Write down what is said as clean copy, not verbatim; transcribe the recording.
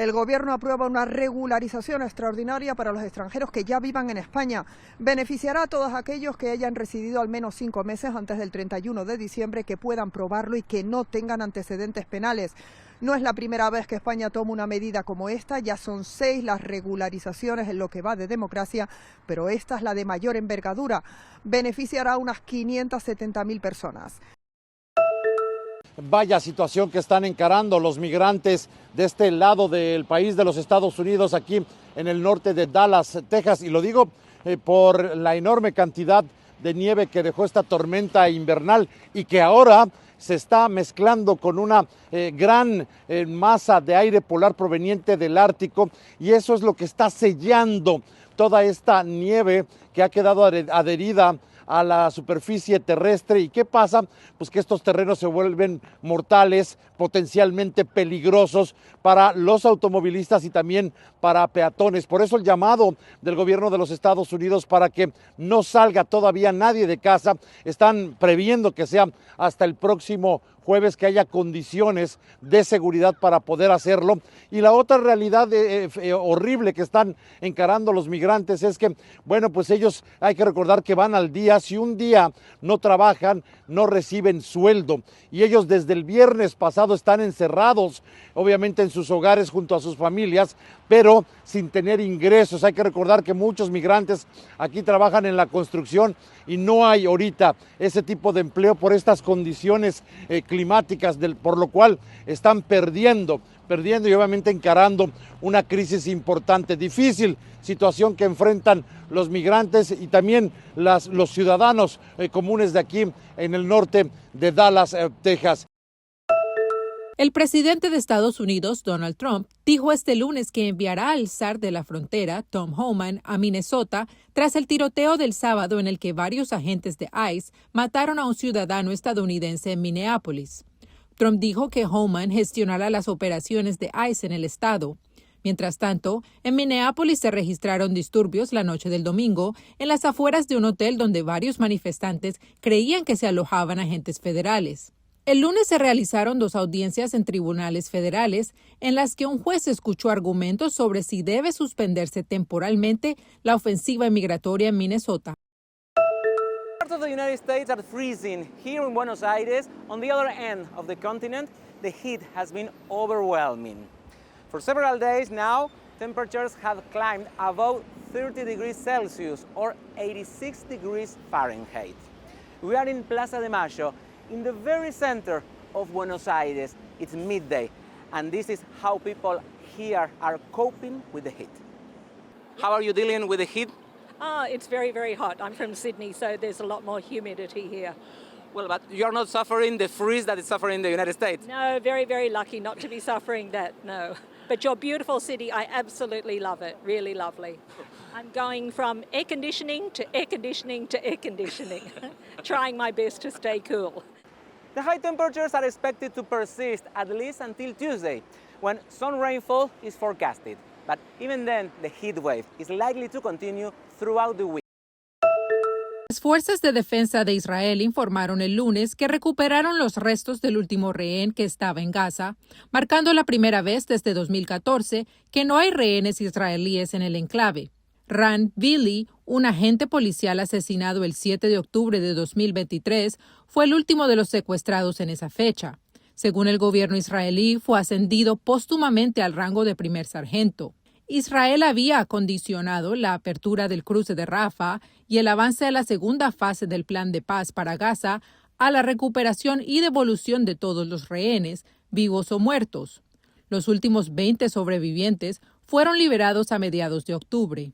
El Gobierno aprueba una regularización extraordinaria para los extranjeros que ya vivan en España. Beneficiará a todos aquellos que hayan residido al menos 5 meses antes del 31 de diciembre, que puedan probarlo y que no tengan antecedentes penales. No es la primera vez que España toma una medida como esta, ya son 6 las regularizaciones en lo que va de democracia, pero esta es la de mayor envergadura. Beneficiará a unas 570.000 personas. Vaya situación que están encarando los migrantes de este lado del país de los Estados Unidos, aquí en el norte de Dallas, Texas. Y lo digo por la enorme cantidad de nieve que dejó esta tormenta invernal y que ahora se está mezclando con una gran masa de aire polar proveniente del Ártico, y eso es lo que está sellando toda esta nieve que ha quedado adherida a la superficie terrestre. ¿Y qué pasa? Pues que estos terrenos se vuelven mortales, potencialmente peligrosos para los automovilistas y también para peatones. Por eso el llamado del gobierno de los Estados Unidos para que no salga todavía nadie de casa. Están previendo que sea hasta el próximo jueves que haya condiciones de seguridad para poder hacerlo. Y la otra realidad horrible que están encarando los migrantes es que, bueno, pues ellos hay que recordar que van al día. Si un día no trabajan, no reciben sueldo. Y ellos desde el viernes pasado están encerrados, obviamente en sus hogares junto a sus familias, pero sin tener ingresos. Hay que recordar que muchos migrantes aquí trabajan en la construcción y no hay ahorita ese tipo de empleo por estas condiciones climáticas, por lo cual están perdiendo y obviamente encarando una crisis importante, difícil situación que enfrentan los migrantes y también los ciudadanos comunes de aquí en el norte de Dallas, Texas. El presidente de Estados Unidos, Donald Trump, dijo este lunes que enviará al zar de la frontera, Tom Homan, a Minnesota tras el tiroteo del sábado en el que varios agentes de ICE mataron a un ciudadano estadounidense en Minneapolis. Trump dijo que Homan gestionará las operaciones de ICE en el estado. Mientras tanto, en Minneapolis se registraron disturbios la noche del domingo en las afueras de un hotel donde varios manifestantes creían que se alojaban agentes federales. El lunes se realizaron 2 audiencias en tribunales federales en las que un juez escuchó argumentos sobre si debe suspenderse temporalmente la ofensiva migratoria en Minnesota. Parts of the United States are freezing. Here in Buenos Aires, on the other end of the continent, the heat has been overwhelming. For several days now, temperatures have climbed above 30 degrees Celsius or 86 degrees Fahrenheit. We are in Plaza de Mayo, in the very center of Buenos Aires. It's midday, and this is how people here are coping with the heat. How are you dealing with the heat? It's very, very hot. I'm from Sydney, so there's a lot more humidity here. Well, but you're not suffering the freeze that is suffering the United States. No, very, very lucky not to be suffering that, no. But your beautiful city, I absolutely love it. Really lovely. I'm going from air conditioning to air conditioning to air conditioning, trying my best to stay cool. The high temperatures are expected to persist at least until Tuesday, when some rainfall is forecasted. But even then, the heat wave is likely to continue throughout the week. Las fuerzas de defensa de Israel informaron el lunes que recuperaron los restos del último rehén que estaba en Gaza, marcando la primera vez desde 2014 que no hay rehenes israelíes en el enclave. Ran Vili, un agente policial asesinado el 7 de octubre de 2023, fue el último de los secuestrados en esa fecha. Según el gobierno israelí, fue ascendido póstumamente al rango de primer sargento. Israel había acondicionado la apertura del cruce de Rafah y el avance a la segunda fase del plan de paz para Gaza a la recuperación y devolución de todos los rehenes, vivos o muertos. Los últimos 20 sobrevivientes fueron liberados a mediados de octubre.